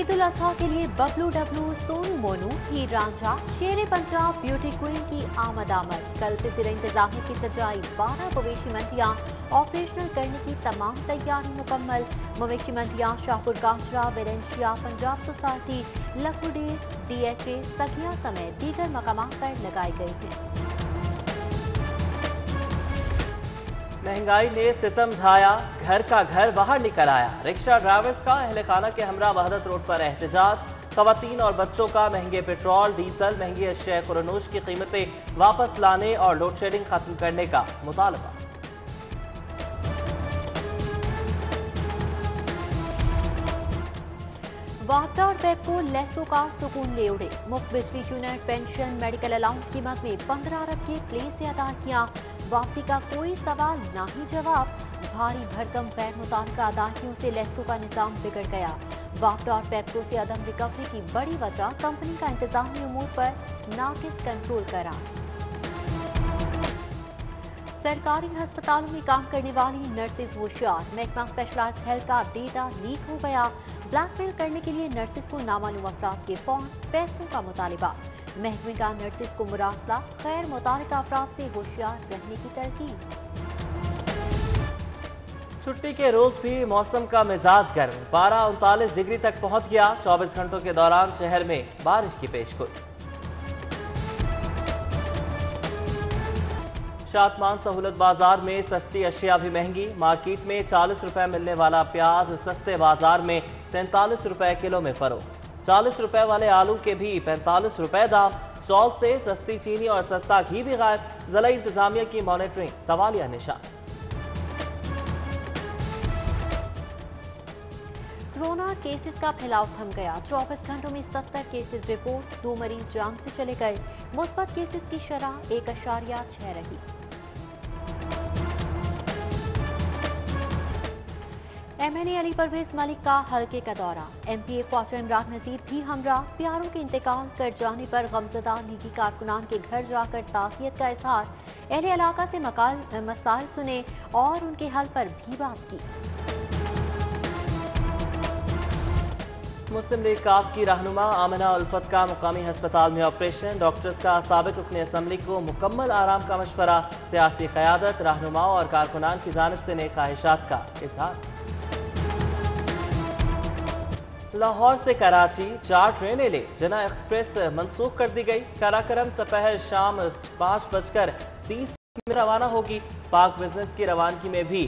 ईद उल अजहा के लिए बबलू डब्लू, सोनू मोनू, हीर रांझा, शेर पंजाब, ब्यूटी क्वीन की आमद कल से जिला इंतजामिया की सजाई 12 मवेशी मंडियां ऑपरेशनल करने की तमाम तैयारी मुकम्मल। मवेशी मंडियां Shahpur Kanchra, Valencia, Punjab society, Lakhoder, DHA, Saggian समेत दीगर मकामात पर लगाई गई हैं। महंगाई ने सितम ढाया, घर का घर बाहर निकल आया। रिक्शा ड्राइवर्स का अहले खाना के हमरा वहदत रोड पर एहतजाज। खवातीन और बच्चों का महंगे पेट्रोल, डीजल, महंगी अशिया खुरनोश की कीमतें वापस लाने और लोड शेडिंग खत्म करने का मुतालबा। वापडा और पेपको लेसो का सुकून ले उड़े। मुफ्त बिजली यूनिट, पेंशन, मेडिकल अलाउंस कीमत में 15 अरब के प्ले से अदा किया। वापसी का कोई सवाल ना ही जवाब। भारी भरकम गैर मुताल्लिका अदायगियों से लेस्को का निजाम बिगड़ गया। वापडा और पेपको से अदम रिकवरी की बड़ी वजह कंपनी का इंतजामी उमूर पर नाकिस कंट्रोल करा। सरकारी अस्पतालों में काम करने वाली नर्सेज होशियार। महकमा स्पेशलाइज्ड हेल्थ का डेटा लीक हो गया। ब्लैकमेल करने के लिए नर्सेज को नामालूम अफराद के फोन, पैसों का मुतालिबा। महकमे का नर्सेज को मुरासला, गैर मुतालिका अफराद से होशियार रहने की तरकीब। छुट्टी के रोज भी मौसम का मिजाज गर्म। पारा 39 डिग्री तक पहुंच गया। 24 घंटों के दौरान शहर में बारिश की पेशगोई। शातमान सहूलत बाजार में सस्ती अशिया भी महंगी। मार्केट में 40 रुपए मिलने वाला प्याज सस्ते बाजार में 43 रुपए किलो में फरोख्त। 40 रुपए वाले आलू के भी 45 रुपए दाम। सॉल्ट से सस्ती चीनी और सस्ता घी भी गायब। जिला इंतजामिया की मॉनिटरिंग सवालिया निशान। कोरोना केसेस का फैलाव थम गया। 24 घंटों में 70 केसेस रिपोर्ट। 2 मरीज जान से चले गए। मुस्बत केसेस की शरह 1.6 रही। MNA अली परवेज मलिक का हल्के का दौरा। MPA ख्वाजा इमरान नजीर भी हमरा। प्यारों के इंतकाल कर जाने पर गमजदा लीगी कारकुनान के घर जाकर ताज़ियत का इजहार। अहले इलाका से मसाइल सुने और उनके हल पर भी बात की। मुस्लिम लीग काफ की रहनुमा आमिना उल्फत का मुकामी अस्पताल में ऑपरेशन। डॉक्टर्स का साबिक रुकन असम्बली को मुकम्मल आराम का मशवरा। सियासी क़यादत, रहनुमाओं और कारकुनान की जानिब से नेक ख्वाहिशात का इजहार। लाहौर से कराची 4 ट्रेनें ले जना एक्सप्रेस मंसूख कर दी गई। काराकरम सपहर शाम 5:30 में रवाना होगी। पाक बिजनेस की रवानगी में भी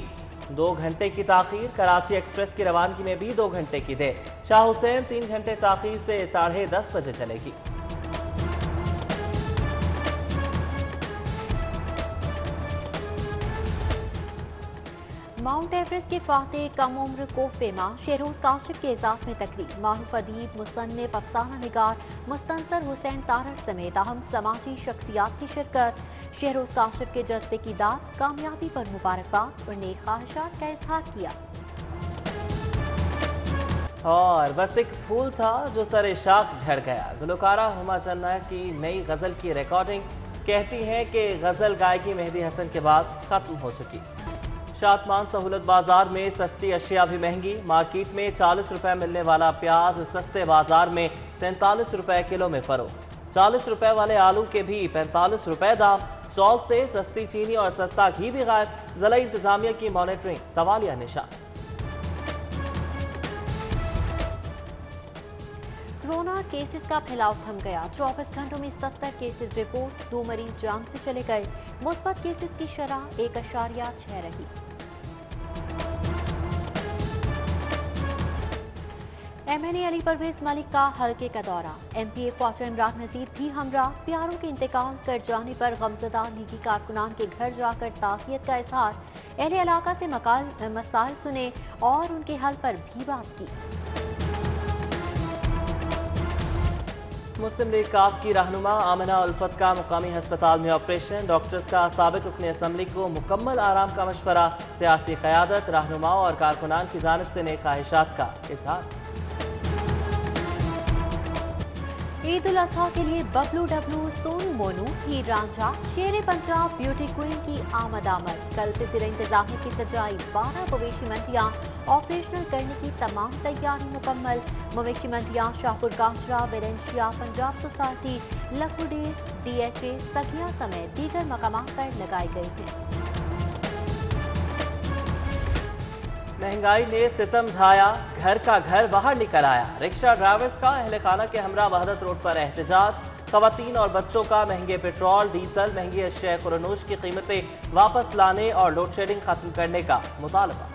2 घंटे की ताखीर। कराची एक्सप्रेस की रवानगी में भी 2 घंटे की देर। शाह हुसैन 3 घंटे ताखीर से 10:30 बजे चलेगी। माउंट एवरेस्ट के फातेह कम उम्र कोहपेमा शेरोज काशिफ के एजाज में तकरीब। मारूफ अदीब, मुसन्निफ, अफसाना निगार मुस्तंसर हुसैन तारड़ समेत अहम समाजी शख्सियात की शिरकत। शेरोज काशिफ के जज्बे की दाद, कामयाबी पर मुबारकबाद और नेक ख्वाहिशात का इजहार किया। और बस एक फूल था जो सरे शाख झड़ गया। गुलकारा हुमा चन्ना की नई गजल की रिकॉर्डिंग कहती है कि गजल गायकी मेहदी हसन के बाद खत्म हो चुकी। शातमान सहूलत बाजार में सस्ती अशिया भी महंगी। मार्केट में 40 रुपए मिलने वाला प्याज सस्ते बाजार में 43 रुपए किलो में फरोख्त। 40 रुपए वाले आलू के भी 45 रुपए दाम। सॉल्ट से सस्ती चीनी और सस्ता घी भी गायब। जिला इंतजामिया की मॉनिटरिंग सवालिया निशान। कोरोना केसेस का फैलाव थम गया। 24 घंटों में 70 केसेस रिपोर्ट। 2 मरीज जान से चले गए। मुस्बत केसेस की शरह 1.6 रही। MNA अली परवेज मलिक का हल्के का दौरा। MPA ख्वाजा इमरान नजीर भी हमरा। प्यारों के इंतकाल कर जाने पर गमजदा लीगी कारकुनान के घर जाकर ताज़ियत का इजहार। अहले इलाका से मसाइल सुने और उनके हल पर भी बात की। मुस्लिम लीग काफ की रहनुमा आमिना उल्फत का मुकामी अस्पताल में ऑपरेशन। डॉक्टर्स का साबिक रुकन असम्बली को मुकम्मल आराम का मशवरा। सियासी क़यादत, रहनुमाओं और कारकुनान की जानिब से नेक ख्वाहिशात का इजहार। ईद उल अजहा के लिए बबलू डब्लू, सोनू मोनू, हीर रांझा, शेर पंजाब ब्यूटी क्वीन की आमद। कल से ज़िला इंतजामिया की सजाई 12 मवेशी मंडियां ऑपरेशनल करने की तमाम तैयारी मुकम्मल। मवेशी मंडियां Shahpur Kanchra, Valencia, Punjab society, Lakhoder, DHA, Saggian समेत दीगर मकामात पर लगाई गई हैं। महंगाई ने सितम ढाया, घर का घर बाहर निकल आया। रिक्शा ड्राइवर्स का अहले खाना के हमरा वहदत रोड पर एहतजाज। खवातीन और बच्चों का महंगे पेट्रोल, डीजल, महंगी अशिया कुरनूश की कीमतें वापस लाने और लोड शेडिंग खत्म करने का मुतालबा।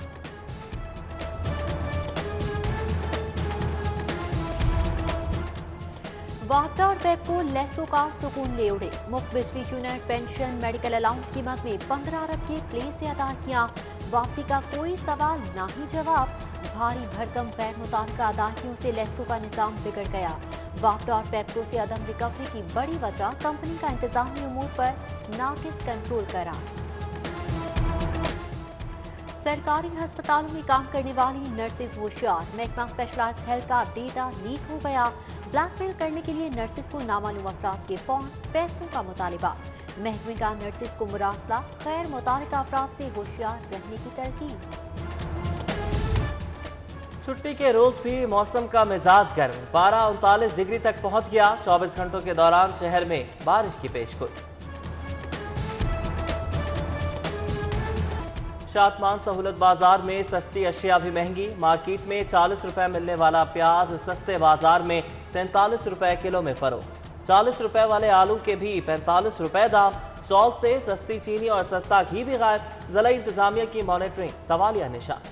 वाहदा और पेपको लेसो का सुकून ले उड़े। मुफ्त बिजली यूनिट, पेंशन, मेडिकल अलाउंस कीमत में 15 अरब के प्ले से अदा किया। वापसी का कोई सवाल ना ही जवाब। भारी भरकम गैर मुताल्लिका अदायगियों से लेस्को का निजाम बिगड़ गया। वाहदा और पेपको से अदम रिकवरी की बड़ी वजह कंपनी का इंतजामी उमूर पर नाकिस कंट्रोल करार। सरकारी अस्पतालों में काम करने वाली नर्सेज होशियार। महकमा स्पेशलाइज्ड हेल्थ का डेटा लीक हो गया। ब्लैकमेल करने के लिए नर्सेज को नामालूम अफराद के फोन, पैसों का मुतालिबा। महकमे का नर्सेज को मुरासला, गैर मुतालिका अफराद से होशियार रहने की तरकीब। छुट्टी के रोज भी मौसम का मिजाज गर्म। पारा 39 डिग्री तक पहुंच गया। 24 घंटों के दौरान शहर में बारिश की पेशगोई। शातमान सहूलत बाजार में सस्ती अशिया भी महंगी। मार्केट में 40 रुपए मिलने वाला प्याज सस्ते बाजार में 43 रुपए किलो में फरोख्त। 40 रुपए वाले आलू के भी 45 रुपए दाम। सॉल्ट से सस्ती चीनी और सस्ता घी भी गायब। जिला इंतजामिया की मॉनिटरिंग सवालिया निशान।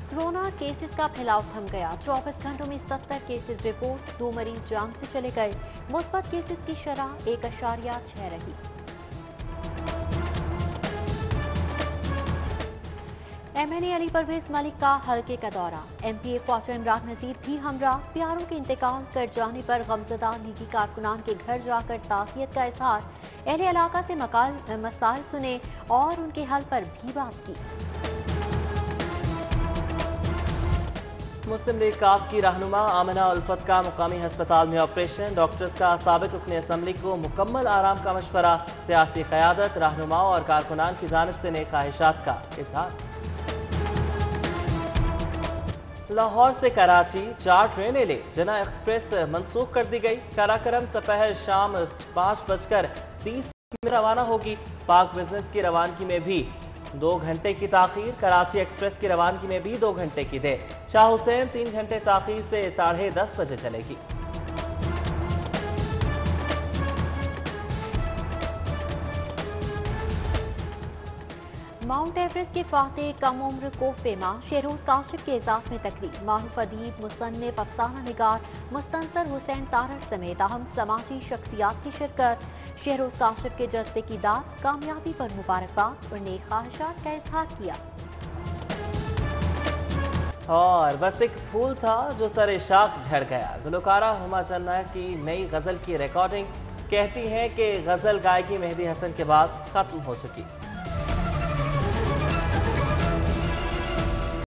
कोरोना केसेस का फैलाव थम गया। 24 घंटों में 70 केसेस रिपोर्ट। 2 मरीज जान से चले गए। मुस्बत केसेस की शरह 1.6 रही। MNA अली परवेज मलिक का हल्के का दौरा। MPA ख्वाजा इमरान नजीर भी हमरा। प्यारों के इंतकाल कर जाने पर गमजदा लीगी कारकुनान के घर जाकर ताज़ियत का इजहार। अहले इलाका से मसाइल सुने और उनके हल पर भी बात की। मुस्लिम लीग काफ की रहनुमा आमिना उल्फत का मुकामी अस्पताल में ऑपरेशन। डॉक्टर्स का साबिक रुकन असम्बली को मुकम्मल आराम का मशवरा। सियासी क़यादत, रहनुमाओं और कारकुनान की जानिब से नेक ख्वाहिशात का इजहार। लाहौर से कराची 4 ट्रेनें ले जना एक्सप्रेस मंसूख कर दी गई। काराकरम दोपहर शाम 5:30 में रवाना होगी। पाक बिजनेस की रवानगी में भी 2 घंटे की ताखीर। कराची एक्सप्रेस की रवानगी में भी 2 घंटे की देर। शाह हुसैन 3 घंटे ताखीर से 10:30 बजे चलेगी। माउंट एवरेस्ट के फातेह कम उम्र कोहपेमा शेहरोज काशिफ के एजाज में तकरीब। मारूफ अदीब, मुसन्निफ, अफसाना निगार मुस्तनसर हुसैन तारड़ समेत अहम समाजी शख्सियात की शिरकत। शेहरोज काशिफ के जज्बे की दाद, कामयाबी पर मुबारकबाद और नेक ख्वाहिशात का इजहार किया। और बस एक फूल था जो सरे शाख झड़ गया। गुलकारा हुमा चन्ना की नई गजल की रिकॉर्डिंग कहती है कि गजल गायकी मेहदी हसन के बाद खत्म हो चुकी।